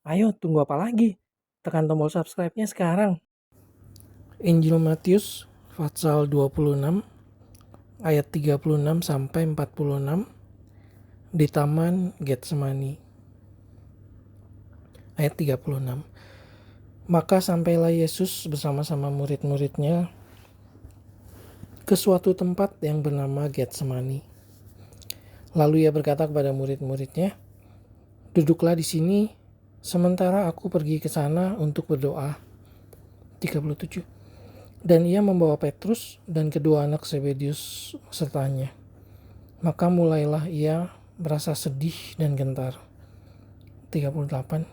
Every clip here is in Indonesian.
Ayo, tunggu apa lagi? Tekan tombol subscribe-nya sekarang. Injil Matius pasal 26 ayat 36 sampai 46 di Taman Getsemani. Ayat 36. Maka sampailah Yesus bersama-sama murid-muridnya ke suatu tempat yang bernama Getsemani. Lalu ia berkata kepada murid-muridnya, "Duduklah di sini sementara aku pergi ke sana untuk berdoa." 37. Dan ia membawa Petrus dan kedua anak Zebedius sertanya. Maka mulailah ia merasa sedih dan gentar. 38.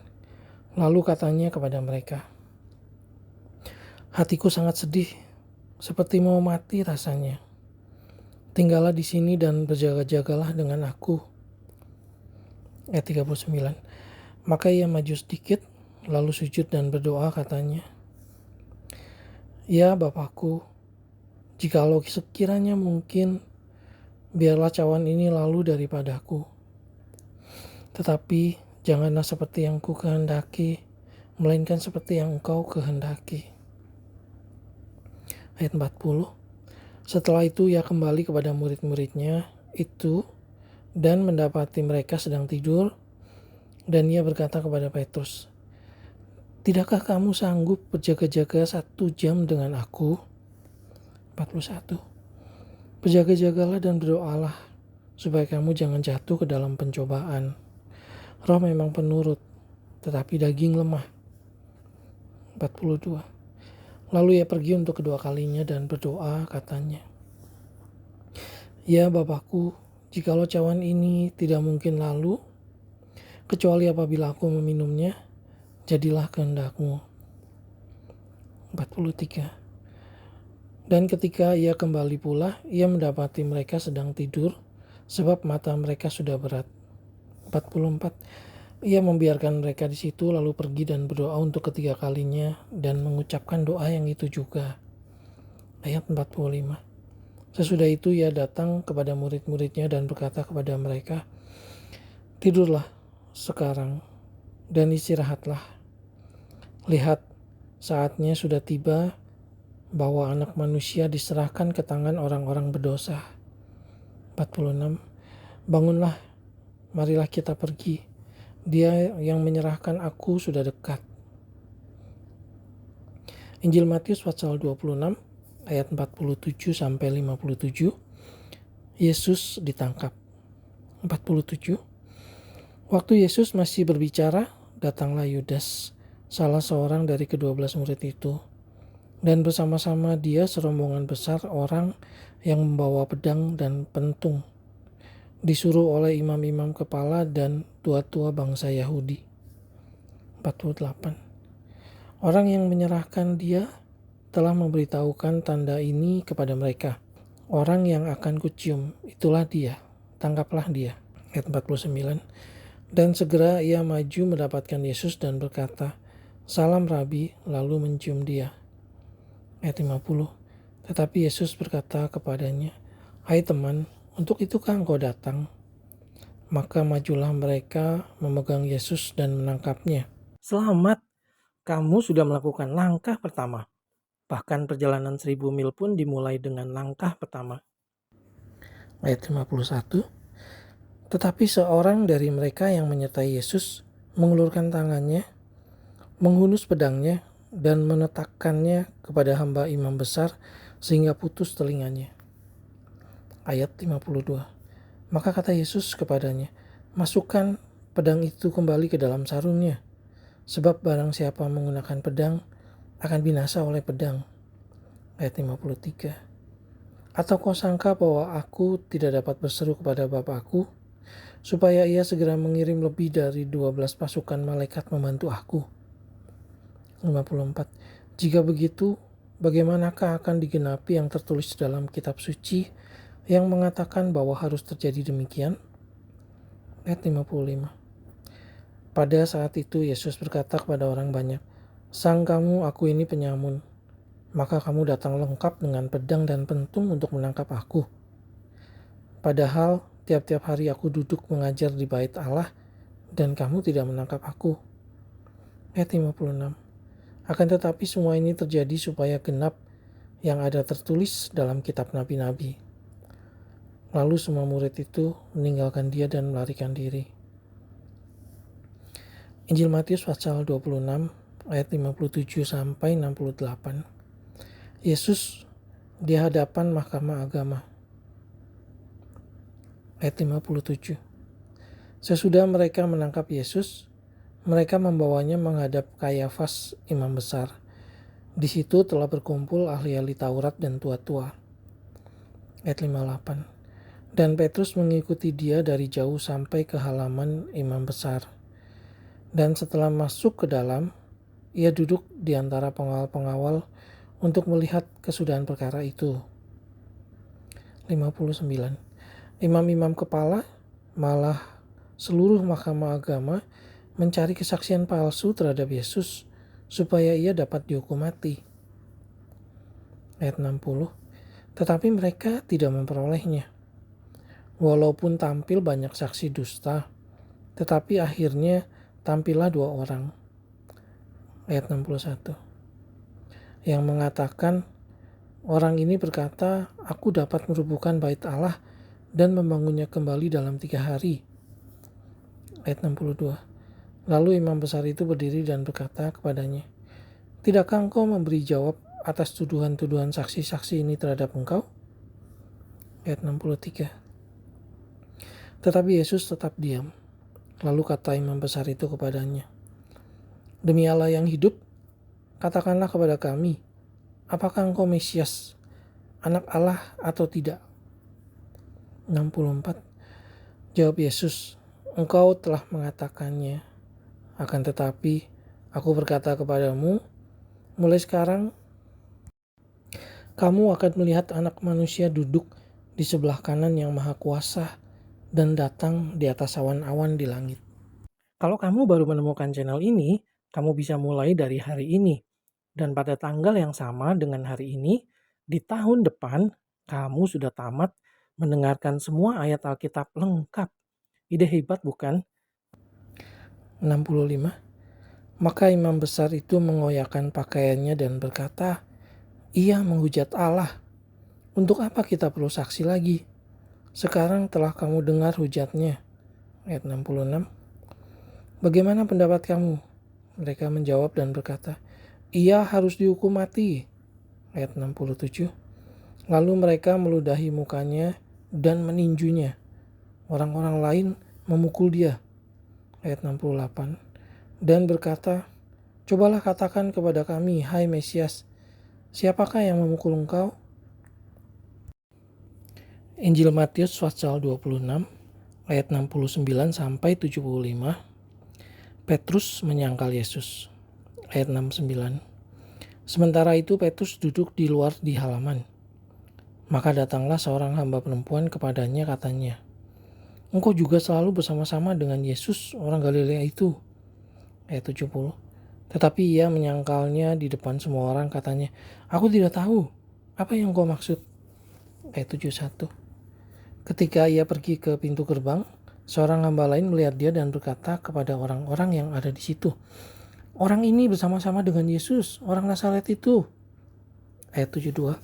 Lalu katanya kepada mereka, "Hatiku sangat sedih, seperti mau mati rasanya. Tinggallah di sini dan berjaga-jagalah dengan aku." Ayat 39. Maka ia maju sedikit, lalu sujud dan berdoa katanya, "Ya Bapakku, jikalau sekiranya mungkin, biarlah cawan ini lalu daripadaku. Tetapi janganlah seperti yang ku kehendaki, melainkan seperti yang engkau kehendaki." Ayat 40. Setelah itu ia kembali kepada murid-muridnya itu dan mendapati mereka sedang tidur, dan ia berkata kepada Petrus, "Tidakkah kamu sanggup berjaga-jaga 1 jam dengan aku?" 41. Berjaga-jagalah dan berdoalah, supaya kamu jangan jatuh ke dalam pencobaan. Roh memang penurut, tetapi daging lemah. 42. Lalu ia pergi untuk kedua kalinya dan berdoa katanya, "Ya Bapakku, jikalau cawan ini tidak mungkin lalu, kecuali apabila aku meminumnya, jadilah kehendak-Mu." 43. Dan ketika ia kembali pula, ia mendapati mereka sedang tidur, sebab mata mereka sudah berat. 44. Ia membiarkan mereka di situ, lalu pergi dan berdoa untuk ketiga kalinya, dan mengucapkan doa yang itu juga. Ayat 45. Sesudah itu ia datang kepada murid-muridnya dan berkata kepada mereka, "Tidurlah sekarang dan istirahatlah. Lihat, saatnya sudah tiba bahwa Anak Manusia diserahkan ke tangan orang-orang berdosa." 46. Bangunlah, marilah kita pergi. Dia yang menyerahkan aku sudah dekat. Injil Matius pasal 26 ayat 47 sampai 57. Yesus ditangkap. 47. Waktu Yesus masih berbicara, datanglah Yudas, salah seorang dari ke-12 murid itu. Dan bersama-sama dia serombongan besar orang yang membawa pedang dan pentung, disuruh oleh imam-imam kepala dan tua-tua bangsa Yahudi. 48. Orang yang menyerahkan dia telah memberitahukan tanda ini kepada mereka. "Orang yang akan kucium, itulah dia, tangkaplah dia." Ayat 49. Dan segera ia maju mendapatkan Yesus dan berkata, "Salam Rabi," lalu mencium dia. Ayat 50. Tetapi Yesus berkata kepadanya, "Hai teman, untuk itukah engkau datang?" Maka majulah mereka memegang Yesus dan menangkapnya. "Selamat, kamu sudah melakukan langkah pertama." Bahkan perjalanan 1000 mil pun dimulai dengan langkah pertama. Ayat 51. Tetapi seorang dari mereka yang menyertai Yesus mengulurkan tangannya, menghunus pedangnya, dan meletakkannya kepada hamba imam besar sehingga putus telinganya. Ayat 52. Maka kata Yesus kepadanya, "Masukkan pedang itu kembali ke dalam sarungnya, sebab barang siapa menggunakan pedang akan binasa oleh pedang." Ayat 53. "Atau kau sangka bahwa aku tidak dapat berseru kepada Bapakku, supaya ia segera mengirim lebih dari 12 pasukan malaikat membantu aku?" 54. Jika begitu, bagaimanakah akan digenapi yang tertulis dalam kitab suci yang mengatakan bahwa harus terjadi demikian? Ayat 55. Pada saat itu Yesus berkata kepada orang banyak, "Sang kamu aku ini penyamun, maka kamu datang lengkap dengan pedang dan pentung untuk menangkap aku. Padahal tiap-tiap hari aku duduk mengajar di bait Allah dan kamu tidak menangkap aku. Ayat 56. Akan tetapi semua ini terjadi supaya genap yang ada tertulis dalam kitab nabi-nabi. Lalu semua murid itu meninggalkan dia dan melarikan diri. Injil Matius pasal 26 ayat 57 sampai 68. Yesus di hadapan mahkamah agama. Ayat 57. Sesudah mereka menangkap Yesus, mereka membawanya menghadap Kayafas, imam besar. Di situ telah berkumpul ahli-ahli Taurat dan tua-tua. Ayat 58. Dan Petrus mengikuti dia dari jauh sampai ke halaman imam besar. Dan setelah masuk ke dalam, ia duduk di antara pengawal-pengawal untuk melihat kesudahan perkara itu. 59. Imam-imam kepala, malah seluruh mahkamah agama mencari kesaksian palsu terhadap Yesus supaya ia dapat dihukum mati. Ayat 60. Tetapi mereka tidak memperolehnya. Walaupun tampil banyak saksi dusta, tetapi akhirnya tampillah 2 orang. Ayat 61. Yang mengatakan, orang ini berkata, aku dapat merubuhkan bait Allah dan membangunnya kembali dalam 3 hari. Ayat 62. Lalu imam besar itu berdiri dan berkata kepadanya, tidakkah engkau memberi jawab atas tuduhan-tuduhan saksi-saksi ini terhadap engkau? Ayat 63. Tetapi Yesus tetap diam. Lalu kata imam besar itu kepadanya, demi Allah yang hidup, katakanlah kepada kami, apakah engkau Mesias, anak Allah atau tidak? 64. Jawab Yesus, engkau telah mengatakannya. Akan tetapi, aku berkata kepadamu, mulai sekarang kamu akan melihat Anak Manusia duduk di sebelah kanan yang Maha Kuasa dan datang di atas awan-awan di langit. Kalau kamu baru menemukan channel ini, kamu bisa mulai dari hari ini. Dan pada tanggal yang sama dengan hari ini, di tahun depan, kamu sudah tamat mendengarkan semua ayat Alkitab lengkap. Ide hebat bukan? 65. Maka imam besar itu mengoyakkan pakaiannya dan berkata, ia menghujat Allah. Untuk apa kita perlu saksi lagi? Sekarang telah kamu dengar hujatnya. Ayat 66. Bagaimana pendapat kamu? Mereka menjawab dan berkata, ia harus dihukum mati. Ayat 67. Lalu mereka meludahi mukanya dan meninjunya. Orang-orang lain memukul dia. Ayat 68. Dan berkata, cobalah katakan kepada kami, hai Mesias, siapakah yang memukul engkau? Injil Matius pasal 26 ayat 69 sampai 75. Petrus menyangkal Yesus. Ayat 69. Sementara itu Petrus duduk di luar di halaman. Maka datanglah seorang hamba perempuan kepadanya, katanya, engkau juga selalu bersama-sama dengan Yesus orang Galilea itu. Ayat 70. Tetapi ia menyangkalnya di depan semua orang, katanya, aku tidak tahu apa yang kau maksud. Ayat 71. Ketika ia pergi ke pintu gerbang, seorang hamba lain melihat dia dan berkata kepada orang-orang yang ada di situ, orang ini bersama-sama dengan Yesus, orang Nazaret itu. Ayat 72.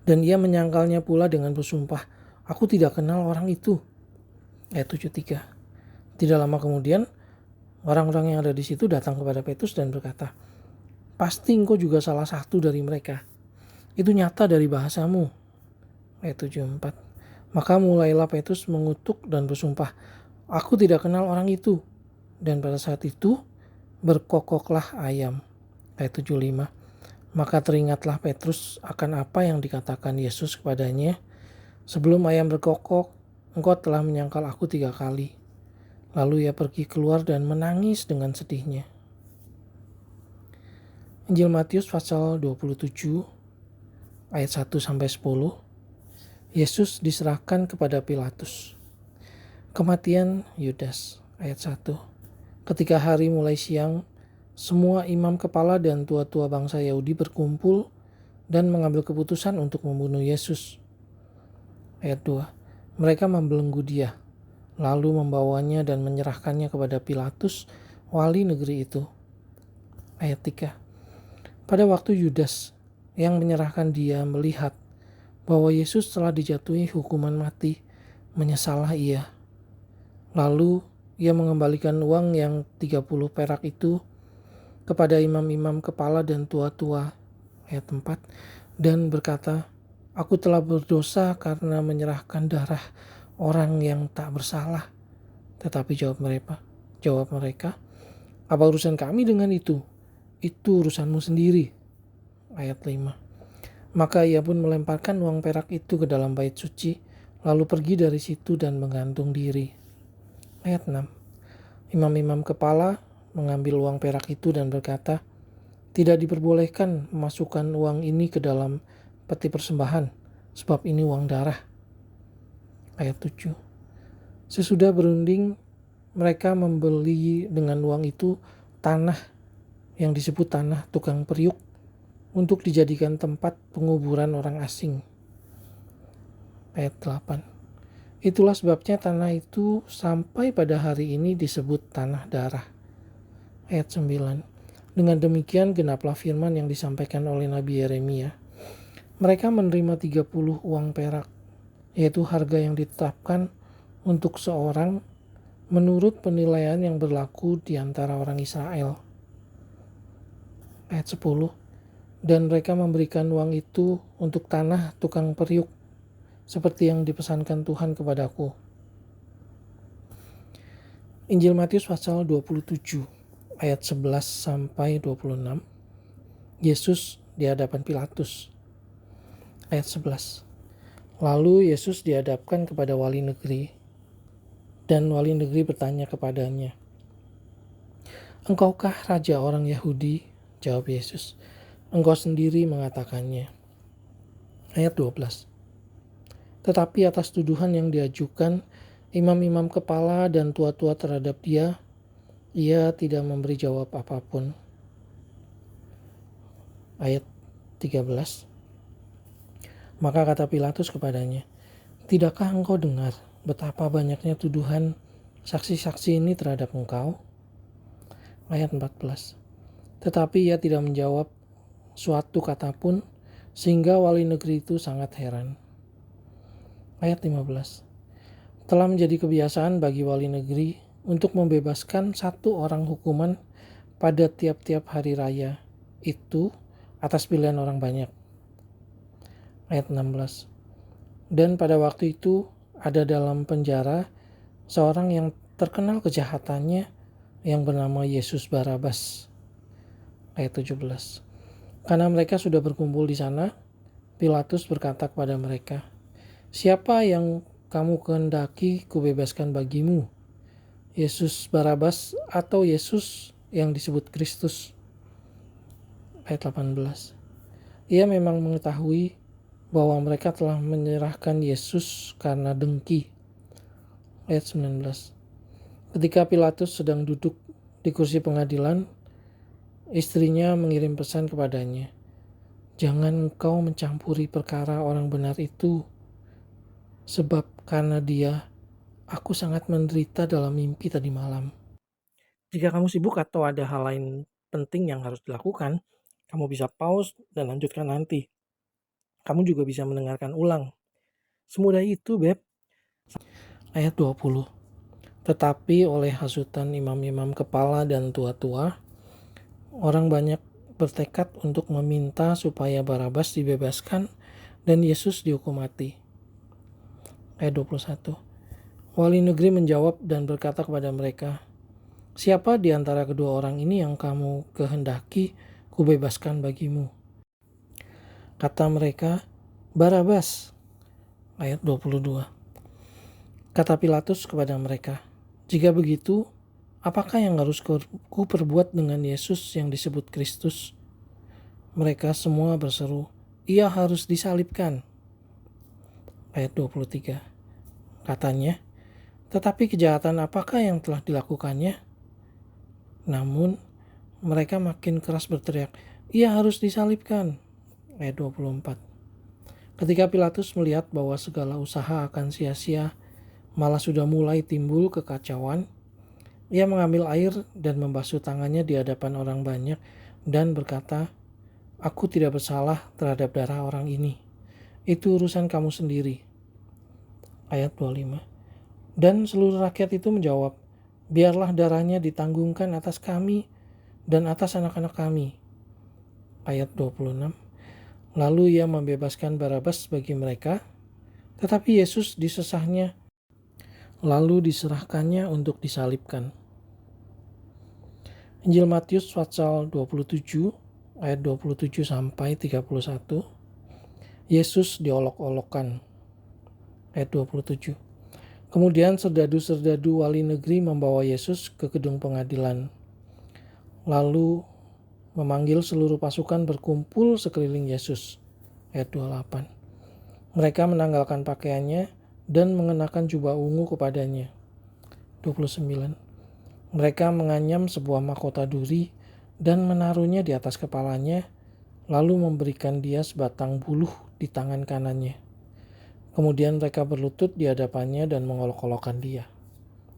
Dan ia menyangkalnya pula dengan bersumpah, aku tidak kenal orang itu. Ayat 73. Tidak lama kemudian, orang-orang yang ada di situ datang kepada Petrus dan berkata, pasti engkau juga salah satu dari mereka. Itu nyata dari bahasamu. Ayat 74. Maka mulailah Petrus mengutuk dan bersumpah, aku tidak kenal orang itu. Dan pada saat itu berkokoklah ayam. Ayat 75. Maka teringatlah Petrus akan apa yang dikatakan Yesus kepadanya, sebelum ayam berkokok, engkau telah menyangkal aku 3 kali. Lalu ia pergi keluar dan menangis dengan sedihnya. Injil Matius pasal 27 ayat 1 sampai 10. Yesus diserahkan kepada Pilatus. Kematian Yudas. Ayat 1. Ketika hari mulai siang, semua imam kepala dan tua-tua bangsa Yahudi berkumpul dan mengambil keputusan untuk membunuh Yesus. Ayat 2. Mereka membelenggu dia, lalu membawanya dan menyerahkannya kepada Pilatus, wali negeri itu. Ayat 3. Pada waktu Yudas yang menyerahkan dia melihat bahwa Yesus telah dijatuhi hukuman mati, menyesallah ia. Lalu ia mengembalikan uang yang 30 perak itu kepada imam-imam kepala dan tua-tua. Ayat 4. Dan berkata, aku telah berdosa karena menyerahkan darah orang yang tak bersalah. Tetapi jawab mereka, apa urusan kami dengan itu? Itu urusanmu sendiri. Ayat 5. Maka ia pun melemparkan uang perak itu ke dalam bait suci, lalu pergi dari situ dan menggantung diri. Ayat 6. Imam-imam kepala mengambil uang perak itu dan berkata, tidak diperbolehkan memasukkan uang ini ke dalam peti persembahan, sebab ini uang darah. Ayat 7. Sesudah berunding, mereka membeli dengan uang itu tanah yang disebut tanah tukang periuk untuk dijadikan tempat penguburan orang asing. Ayat 8. Itulah sebabnya tanah itu sampai pada hari ini disebut tanah darah. Ayat 9. Dengan demikian genaplah firman yang disampaikan oleh Nabi Yeremia. Mereka menerima 30 uang perak, yaitu harga yang ditetapkan untuk seorang menurut penilaian yang berlaku di antara orang Israel. Ayat 10. Dan mereka memberikan uang itu untuk tanah tukang periuk, seperti yang dipesankan Tuhan kepadaku. Injil Matius pasal 27 ayat 11 sampai 26. Yesus di hadapan Pilatus. Ayat 11. Lalu Yesus dihadapkan kepada wali negeri, dan wali negeri bertanya kepadanya, engkaukah raja orang Yahudi? Jawab Yesus, engkau sendiri mengatakannya. Ayat 12. Tetapi atas tuduhan yang diajukan imam-imam kepala dan tua-tua terhadap dia, ia tidak memberi jawab apapun. Ayat 13. Maka kata Pilatus kepadanya, tidakkah engkau dengar betapa banyaknya tuduhan saksi-saksi ini terhadap engkau? Ayat 14. Tetapi ia tidak menjawab suatu kata pun, sehingga wali negeri itu sangat heran. Ayat 15. Telah menjadi kebiasaan bagi wali negeri untuk membebaskan satu orang hukuman pada tiap-tiap hari raya, itu atas pilihan orang banyak. Ayat 16. Dan pada waktu itu ada dalam penjara seorang yang terkenal kejahatannya yang bernama Yesus Barabas. Ayat 17. Karena mereka sudah berkumpul di sana, Pilatus berkata kepada mereka, siapa yang kamu kehendaki kubebaskan bagimu? Yesus Barabas atau Yesus yang disebut Kristus? Ayat 18. Ia memang mengetahui bahwa mereka telah menyerahkan Yesus karena dengki. Ayat 19. Ketika Pilatus sedang duduk di kursi pengadilan, istrinya mengirim pesan kepadanya, jangan engkau mencampuri perkara orang benar itu, sebab karena dia, aku sangat menderita dalam mimpi tadi malam. Jika kamu sibuk atau ada hal lain penting yang harus dilakukan, kamu bisa pause dan lanjutkan nanti. Kamu juga bisa mendengarkan ulang. Semudah itu, Beb. Ayat 20. Tetapi oleh hasutan imam-imam kepala dan tua-tua, orang banyak bertekad untuk meminta supaya Barabas dibebaskan dan Yesus dihukum mati. Ayat 21. Wali negeri menjawab dan berkata kepada mereka, siapa di antara kedua orang ini yang kamu kehendaki kubebaskan bagimu? Kata mereka, Barabas. Ayat 22. Kata Pilatus kepada mereka, jika begitu, apakah yang harus ku perbuat dengan Yesus yang disebut Kristus? Mereka semua berseru, ia harus disalibkan. Ayat 23. Katanya, tetapi kejahatan apakah yang telah dilakukannya? Namun, mereka makin keras berteriak, ia harus disalibkan. Ayat 24. Ketika Pilatus melihat bahwa segala usaha akan sia-sia, malah sudah mulai timbul kekacauan, Ia mengambil air dan membasuh tangannya di hadapan orang banyak dan berkata, "Aku tidak bersalah terhadap darah orang ini. Itu urusan kamu sendiri." Ayat 25. Dan seluruh rakyat itu menjawab, "Biarlah darahnya ditanggungkan atas kami dan atas anak-anak kami." Ayat 26. Lalu ia membebaskan Barabas bagi mereka, tetapi Yesus disesahnya, lalu diserahkannya untuk disalibkan. Injil Matius pasal 27 ayat 27 sampai 31. Yesus diolok-olokkan. Ayat 27. Kemudian serdadu-serdadu wali negeri membawa Yesus ke gedung pengadilan. Lalu memanggil seluruh pasukan berkumpul sekeliling Yesus. Ayat 28. Mereka menanggalkan pakaiannya dan mengenakan jubah ungu kepadanya. 29. Mereka menganyam sebuah mahkota duri dan menaruhnya di atas kepalanya, lalu memberikan dia sebatang buluh di tangan kanannya. Kemudian mereka berlutut di hadapannya dan mengolok-olokkan dia.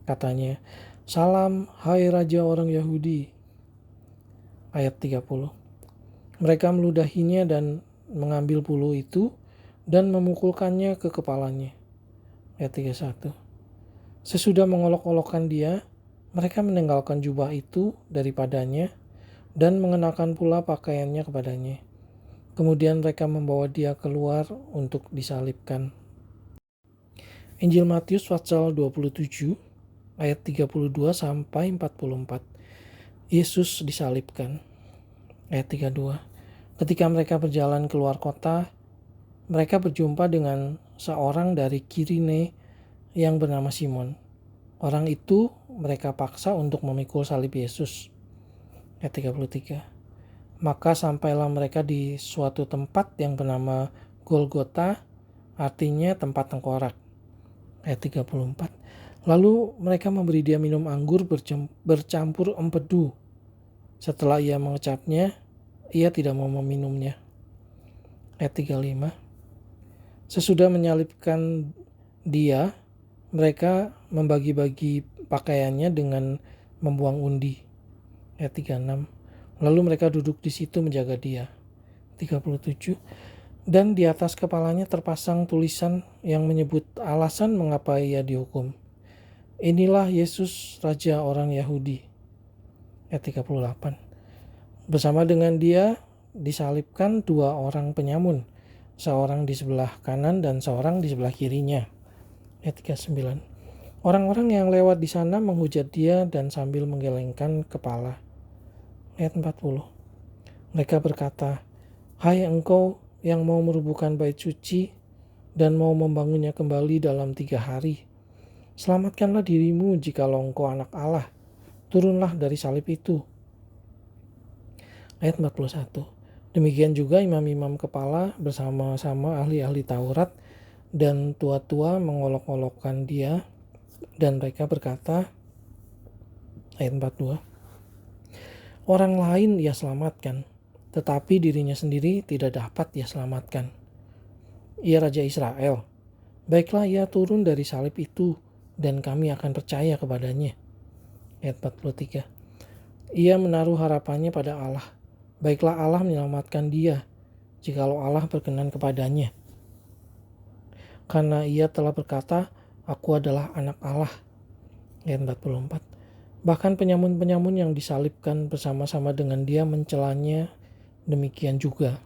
Katanya, "Salam, hai Raja orang Yahudi." Ayat 30. Mereka meludahinya dan mengambil buluh itu dan memukulkannya ke kepalanya. Ayat 31. Sesudah mengolok-olokkan dia, mereka meninggalkan jubah itu daripadanya dan mengenakan pula pakaiannya kepadanya. Kemudian mereka membawa dia keluar untuk disalibkan. Injil Matius pasal 27 ayat 32 sampai 44. Yesus disalibkan. Ayat 32. Ketika mereka berjalan keluar kota, mereka berjumpa dengan seorang dari Kirene yang bernama Simon. Orang itu mereka paksa untuk memikul salib Yesus. Ayat 33. Maka sampailah mereka di suatu tempat yang bernama Golgota, artinya tempat tengkorak. Ayat 34. Lalu mereka memberi dia minum anggur bercampur empedu. Setelah ia mengecapnya, ia tidak mau meminumnya. Ayat 35. Sesudah menyalibkan dia, mereka membagi-bagi pakaiannya dengan membuang undi. Ayat 36. Lalu mereka duduk di situ menjaga dia. 37. Dan di atas kepalanya terpasang tulisan yang menyebut alasan mengapa ia dihukum. "Inilah Yesus, Raja orang Yahudi." Ayat 38. Bersama dengan dia disalibkan dua orang penyamun, seorang di sebelah kanan dan seorang di sebelah kirinya. Ayat 39. Orang-orang yang lewat di sana menghujat dia dan sambil menggelengkan kepala. Ayat 40. Mereka berkata, "Hai engkau yang mau merubuhkan bait suci dan mau membangunnya kembali dalam 3 hari. Selamatkanlah dirimu jikalau engkau anak Allah. Turunlah dari salib itu." Ayat 41. Demikian juga imam-imam kepala bersama-sama ahli-ahli Taurat dan tua-tua mengolok-olokkan dia, dan mereka berkata, ayat 42, "Orang lain ia selamatkan, tetapi dirinya sendiri tidak dapat ia selamatkan. Ia Raja Israel. Baiklah ia turun dari salib itu, dan kami akan percaya kepadanya." Ayat 43. Ia menaruh harapannya pada Allah. Baiklah Allah menyelamatkan dia, jikalau Allah berkenan kepadanya. Karena ia telah berkata, "Aku adalah anak Allah." Ayat 44. Bahkan penyamun-penyamun yang disalibkan bersama-sama dengan dia mencelanya demikian juga.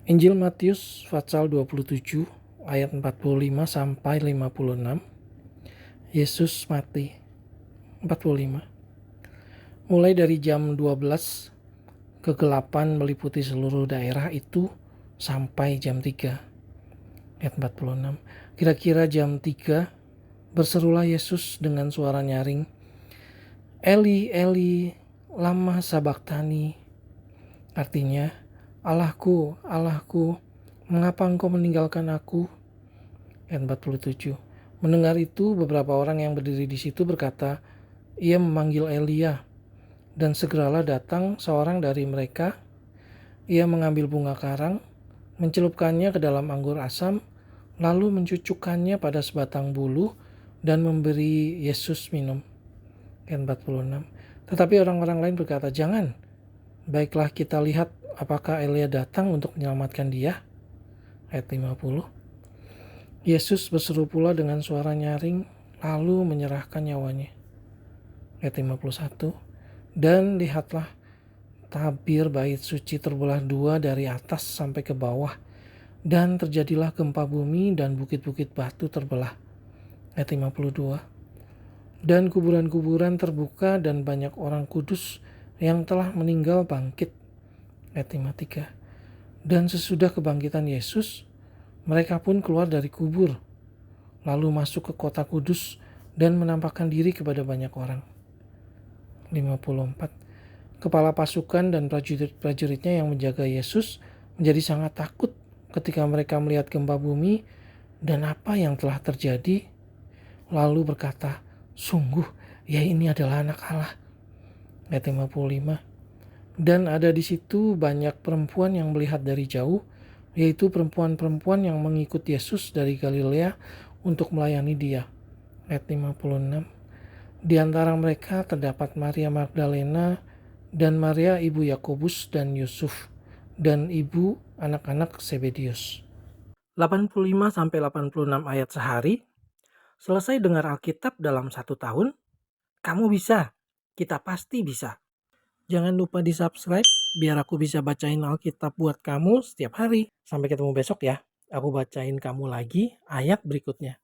Injil Matius pasal 27 ayat 45 sampai 56. Yesus mati. 45. Mulai dari jam 12, kegelapan meliputi seluruh daerah itu sampai jam 3. Ayat 46. Kira-kira jam 3, berserulah Yesus dengan suara nyaring, "Eli, Eli, lama sabachthani." Artinya, "Allahku, Allahku, mengapa engkau meninggalkan aku?" Ayat 47. Mendengar itu, beberapa orang yang berdiri di situ berkata, "Ia memanggil Elia." Dan segeralah datang seorang dari mereka. Ia mengambil bunga karang, mencelupkannya ke dalam anggur asam, lalu mencucukkannya pada sebatang buluh dan memberi Yesus minum. Ayat 46. Tetapi orang-orang lain berkata, "Jangan. Baiklah kita lihat apakah Elia datang untuk menyelamatkan dia." Ayat 50. Yesus berseru pula dengan suara nyaring lalu menyerahkan nyawanya. Ayat 51. Dan lihatlah, tabir bait suci terbelah dua dari atas sampai ke bawah, dan terjadilah gempa bumi dan bukit-bukit batu terbelah. Ayat 52. Dan kuburan-kuburan terbuka dan banyak orang kudus yang telah meninggal bangkit. Ayat 53. Dan sesudah kebangkitan Yesus, mereka pun keluar dari kubur, lalu masuk ke kota kudus dan menampakkan diri kepada banyak orang. 54. Kepala pasukan dan prajurit-prajuritnya yang menjaga Yesus menjadi sangat takut ketika mereka melihat gempa bumi dan apa yang telah terjadi. Lalu berkata, "Sungguh, ya ini adalah anak Allah." Ayat 55. Dan ada di situ banyak perempuan yang melihat dari jauh, yaitu perempuan-perempuan yang mengikut Yesus dari Galilea untuk melayani dia. Ayat 56. Di antara mereka terdapat Maria Magdalena dan Maria ibu Yakobus dan Yusuf dan ibu anak-anak Zebedius. 85-86 ayat sehari. Selesai dengar Alkitab dalam 1 tahun? Kamu bisa. Kita pasti bisa. Jangan lupa di subscribe biar aku bisa bacain Alkitab buat kamu setiap hari. Sampai ketemu besok ya. Aku bacain kamu lagi ayat berikutnya.